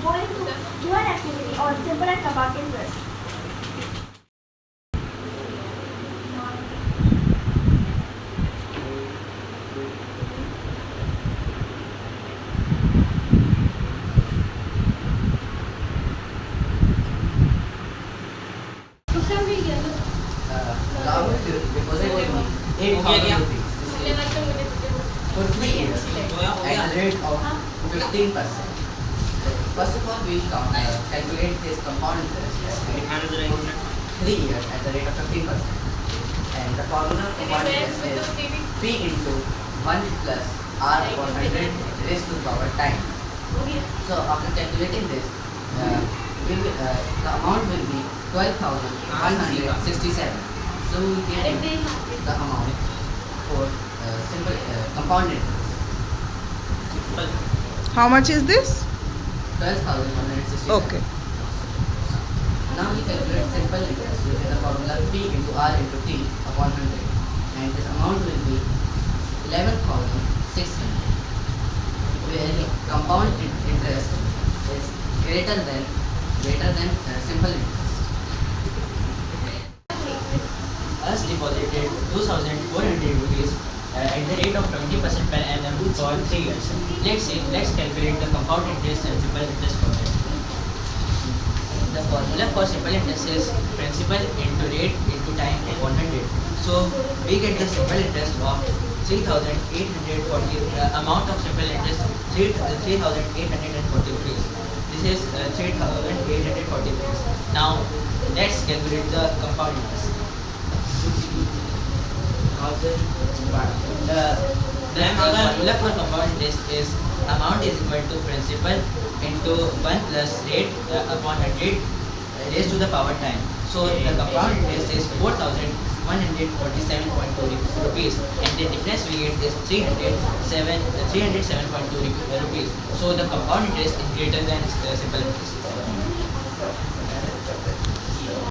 going to do an activity on simple and compound interest. Allow me to deposit with me 8,000 rupees for 3 years at the rate of 15%. First of all, we will calculate this compound interest at 3 years at the rate of 15%. And the formula for compound interest is P into 1 plus R upon 100 raised to the power time. So after calculating this, the amount will be 12,167. So we will get the amount for simple compound interest. How much is this? 12,167. Okay. Now we calculate simple interest using the formula P into R into T upon 100, and this amount will be 11,600, where compound interest is greater than simple interest. Us deposited 2,400 rupees at the rate of 20% per annum for 3 years. Let's calculate the compound interest and simple interest for that. The formula for simple interest is principal into rate into time upon 100. So we get the simple interest of 3,840. Amount of simple interest 3,840 rupees. This is 3,840 rupees. Now let's calculate the compound interest. The formula for compound interest is amount is equal to principal into 1 plus rate upon 100 raised to the power time. So the compound interest is 4,147.2 rupees, and the difference we get is 307.2 rupees. So the compound interest is greater than simple interest.